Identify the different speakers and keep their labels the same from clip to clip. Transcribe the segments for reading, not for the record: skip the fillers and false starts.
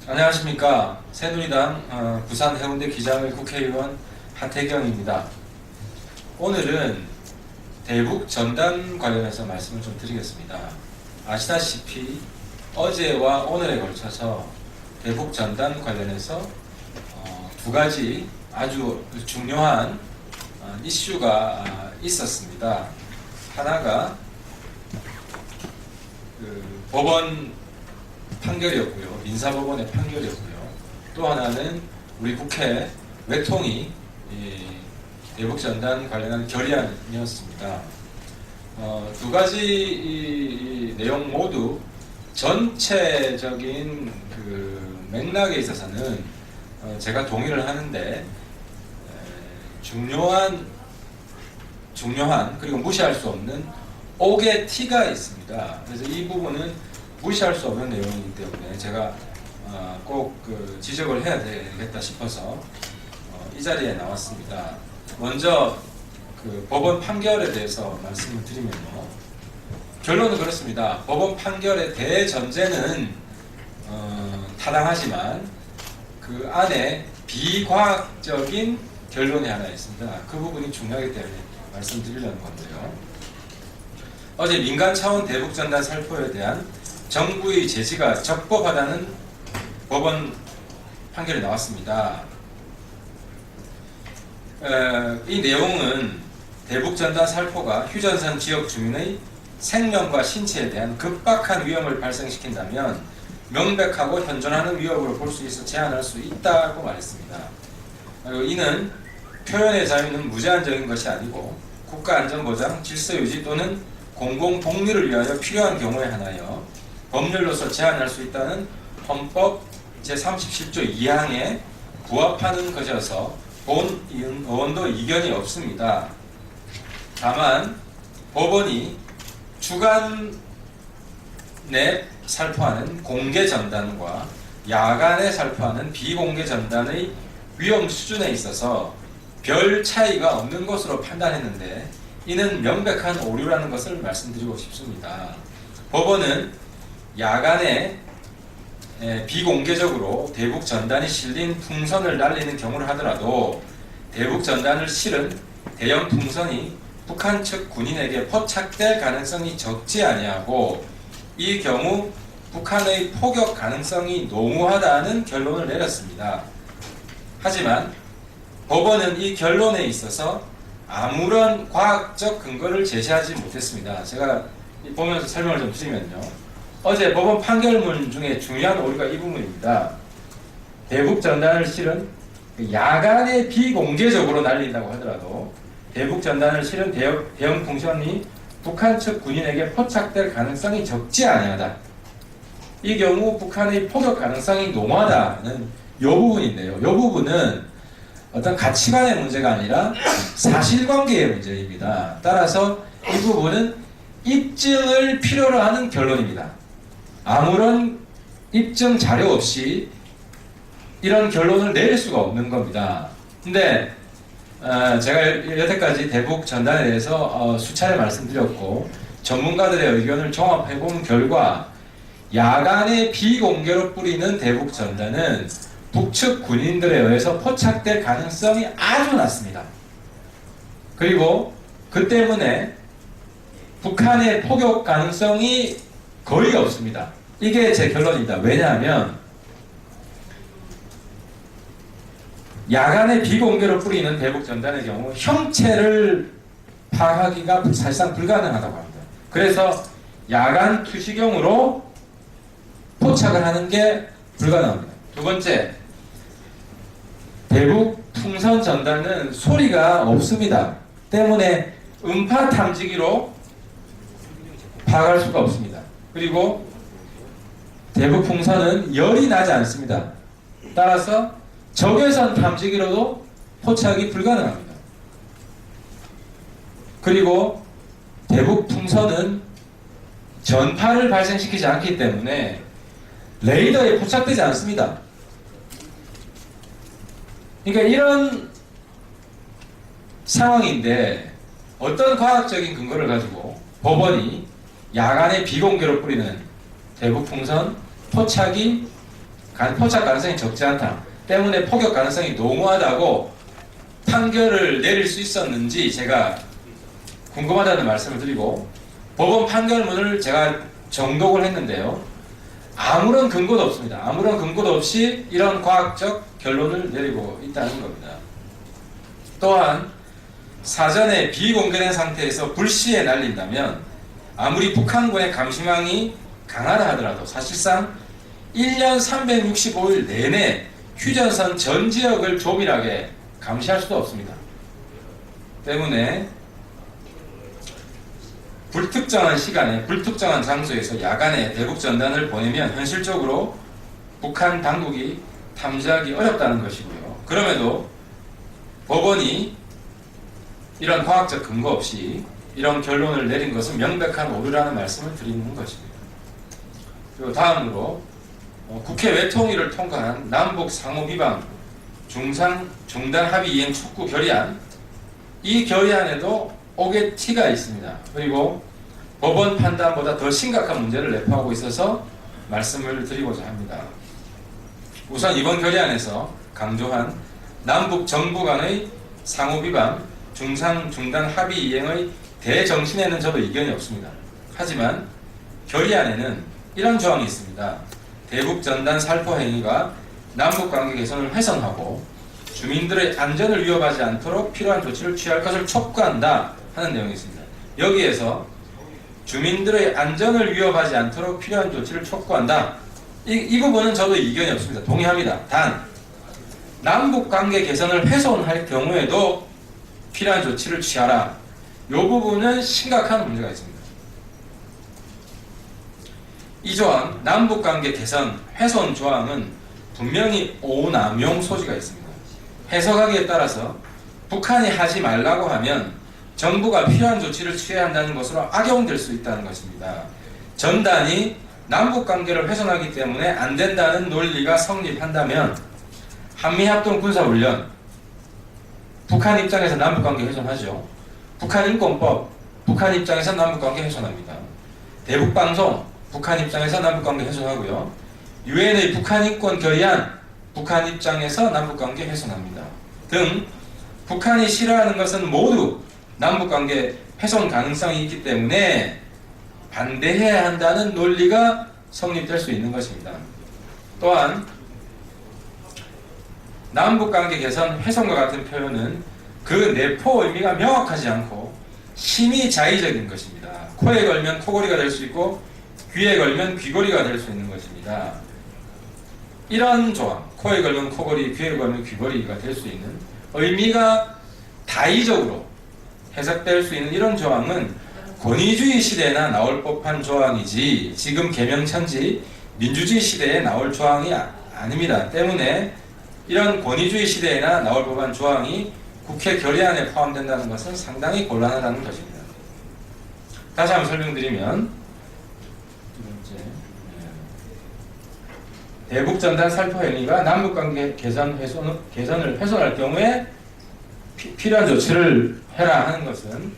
Speaker 1: 안녕하십니까. 새누리당 부산 해운대 기장의 국회의원 하태경입니다. 오늘은 대북 전단 관련해서 말씀을 좀 드리겠습니다. 아시다시피 어제와 오늘에 걸쳐서 대북 전단 관련해서 두 가지 아주 중요한 이슈가 있었습니다. 하나가 법원 판결이었고요. 민사법원의 판결이었고요. 또 하나는 우리 국회 외통위 대북전단 관련한 결의안이었습니다. 두 가지 이 내용 모두 전체적인 그 맥락에 있어서는 제가 동의를 하는데 중요한 그리고 무시할 수 없는 옥의 티가 있습니다. 그래서 이 부분은 무시할 수 없는 내용이기 때문에 제가 꼭 지적을 해야 되겠다 싶어서 이 자리에 나왔습니다. 먼저 그 법원 판결에 대해서 말씀을 드리면요. 결론은 그렇습니다. 법원 판결의 대전제는 타당하지만 그 안에 비과학적인 결론이 하나 있습니다. 그 부분이 중요하기 때문에 말씀드리려는 건데요. 어제 민간 차원 대북전단 살포에 대한 정부의 제지가 적법하다는 법원 판결이 나왔습니다. 이 내용은 대북전단 살포가 휴전선 지역 주민의 생명과 신체에 대한 급박한 위험을 발생시킨다면 명백하고 현존하는 위협으로 볼 수 있어 제한할 수 있다고 말했습니다. 이는 표현의 자유는 무제한적인 것이 아니고 국가안전보장, 질서유지 또는 공공복리를 위하여 필요한 경우에 한하여 법률로서 제한할 수 있다는 헌법 제37조 2항에 부합하는 것이어서 본 의원도 이견이 없습니다. 다만 법원이 주간 내 살포하는 공개 전단과 야간에 살포하는 비공개 전단의 위험 수준에 있어서 별 차이가 없는 것으로 판단했는데 이는 명백한 오류라는 것을 말씀드리고 싶습니다. 법원은 야간에 비공개적으로 대북 전단이 실린 풍선을 날리는 경우를 하더라도 대북 전단을 실은 대형 풍선이 북한 측 군인에게 포착될 가능성이 적지 아니하고 이 경우 북한의 포격 가능성이 농후하다는 결론을 내렸습니다. 하지만 법원은 이 결론에 있어서 아무런 과학적 근거를 제시하지 못했습니다. 제가 보면서 설명을 좀 드리면요. 어제 법원 판결문 중에 중요한 오류가 이 부분입니다. 대북 전단을 실은 야간에 비공개적으로 날린다고 하더라도 대북 전단을 실은 대형 풍선이 북한 측 군인에게 포착될 가능성이 적지 아니하다. 이 경우 북한의 포격 가능성이 농후하다는 이 부분인데요. 이 부분은 어떤 가치관의 문제가 아니라 사실관계의 문제입니다. 따라서 이 부분은 입증을 필요로 하는 결론입니다. 아무런 입증 자료 없이 이런 결론을 내릴 수가 없는 겁니다. 근데 제가 여태까지 대북 전단에 대해서 수차례 말씀드렸고 전문가들의 의견을 종합해 본 결과 야간에 비공개로 뿌리는 대북 전단은 북측 군인들에 의해서 포착될 가능성이 아주 낮습니다. 그리고 그 때문에 북한의 포격 가능성이 거의 없습니다. 이게 제 결론입니다. 왜냐하면 야간에 비공개로 뿌리는 대북 전단의 경우 형체를 파악하기가 사실상 불가능하다고 합니다. 그래서 야간 투시경으로 포착을 하는 게 불가능합니다. 두 번째, 대북 풍선 전단은 소리가 없습니다. 때문에 음파 탐지기로 파악할 수가 없습니다. 그리고 대북 풍선은 열이 나지 않습니다. 따라서 적외선 탐지기로도 포착이 불가능합니다. 그리고 대북 풍선은 전파를 발생시키지 않기 때문에 레이더에 포착되지 않습니다. 그러니까 이런 상황인데 어떤 과학적인 근거를 가지고 법원이 야간에 비공개로 뿌리는 대북 풍선 포착이 포착 가능성이 적지 않다 때문에 포격 가능성이 농후하다고 판결을 내릴 수 있었는지 제가 궁금하다는 말씀을 드리고, 법원 판결문을 제가 정독을 했는데요, 아무런 근거도 없습니다. 아무런 근거도 없이 이런 과학적 결론을 내리고 있다는 겁니다. 또한 사전에 비공개된 상태에서 불시에 날린다면 아무리 북한군의 감시망이 강하다 하더라도 사실상 1년 365일 내내 휴전선 전 지역을 조밀하게 감시할 수도 없습니다. 때문에 불특정한 시간에 불특정한 장소에서 야간에 대북 전단을 보내면 현실적으로 북한 당국이 탐지하기 어렵다는 것이고요. 그럼에도 법원이 이런 과학적 근거 없이 이런 결론을 내린 것은 명백한 오류라는 말씀을 드리는 것입니다. 그리고 다음으로 국회 외통위를 통과한 남북 상호비방 중상 중단 합의 이행 촉구 결의안, 이 결의안에도 오개티가 있습니다. 그리고 법원 판단보다 더 심각한 문제를 내포하고 있어서 말씀을 드리고자 합니다. 우선 이번 결의안에서 강조한 남북 정부 간의 상호비방 중상 중단 합의 이행의 대정신에는 저도 이견이 없습니다. 하지만 결의안에는 이런 조항이 있습니다. 대북 전단 살포 행위가 남북 관계 개선을 훼손하고 주민들의 안전을 위협하지 않도록 필요한 조치를 취할 것을 촉구한다 하는 내용이 있습니다. 여기에서 주민들의 안전을 위협하지 않도록 필요한 조치를 촉구한다. 이 부분은 저도 이견이 없습니다. 동의합니다. 단 남북 관계 개선을 훼손할 경우에도 필요한 조치를 취하라. 이 부분은 심각한 문제가 있습니다. 이 조항, 남북관계 개선, 훼손 조항은 분명히 오남용 소지가 있습니다. 해석하기에 따라서 북한이 하지 말라고 하면 정부가 필요한 조치를 취해야 한다는 것으로 악용될 수 있다는 것입니다. 전단이 남북관계를 훼손하기 때문에 안 된다는 논리가 성립한다면 한미합동 군사훈련, 북한 입장에서 남북관계 훼손하죠. 북한인권법, 북한 입장에서 남북관계 훼손합니다. 대북방송, 북한 입장에서 남북관계 훼손하고요. 유엔의 북한인권 결의안, 북한 입장에서 남북관계 훼손합니다. 등 북한이 싫어하는 것은 모두 남북관계 훼손 가능성이 있기 때문에 반대해야 한다는 논리가 성립될 수 있는 것입니다. 또한 남북관계 개선 훼손과 같은 표현은 그 내포 의미가 명확하지 않고 심히 자의적인 것입니다. 코에 걸면 코골이가 될 수 있고 귀에 걸면 귀걸이가 될 수 있는 것입니다. 이런 조항, 코에 걸면 코걸이, 귀에 걸면 귀걸이가 될 수 있는 의미가 다의적으로 해석될 수 있는 이런 조항은 권위주의 시대에나 나올 법한 조항이지 지금 개명천지 민주주의 시대에 나올 조항이 아닙니다. 때문에 이런 권위주의 시대에나 나올 법한 조항이 국회 결의안에 포함된다는 것은 상당히 곤란하다는 것입니다. 다시 한번 설명드리면 대북전단 살포 행위가 남북관계 개선을 훼손할 경우에 필요한 조치를 해라 하는 것은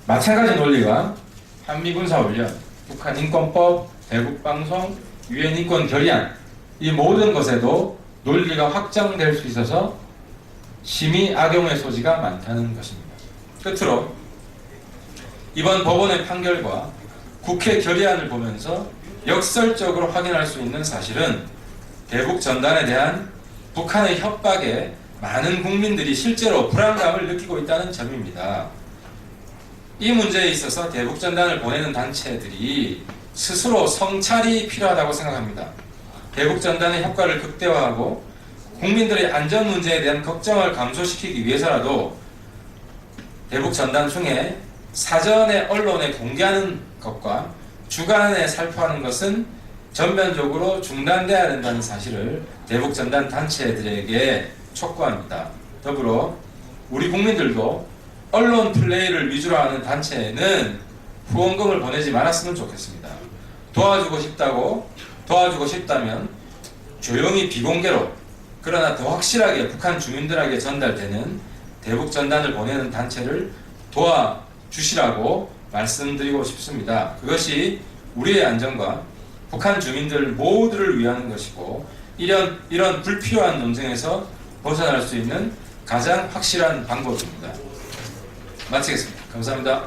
Speaker 1: 마찬가지 논리가 한미군사훈련, 북한인권법, 대북방송, 유엔인권 결의안 이 모든 것에도 논리가 확장될 수 있어서 심히 악용의 소지가 많다는 것입니다. 끝으로 이번 법원의 판결과 국회 결의안을 보면서 역설적으로 확인할 수 있는 사실은 대북 전단에 대한 북한의 협박에 많은 국민들이 실제로 불안감을 느끼고 있다는 점입니다. 이 문제에 있어서 대북 전단을 보내는 단체들이 스스로 성찰이 필요하다고 생각합니다. 대북 전단의 효과를 극대화하고 국민들의 안전 문제에 대한 걱정을 감소시키기 위해서라도 대북 전단 중에 사전에 언론에 공개하는 것과 주간에 살포하는 것은 전면적으로 중단돼야 된다는 사실을 대북 전단 단체들에게 촉구합니다. 더불어 우리 국민들도 언론 플레이를 위주로 하는 단체에는 후원금을 보내지 말았으면 좋겠습니다. 도와주고 싶다면 조용히 비공개로 그러나 더 확실하게 북한 주민들에게 전달되는 대북 전단을 보내는 단체를 도와주시라고 말씀드리고 싶습니다. 그것이 우리의 안전과 북한 주민들 모두를 위한 것이고 이런 불필요한 논쟁에서 벗어날 수 있는 가장 확실한 방법입니다. 마치겠습니다. 감사합니다.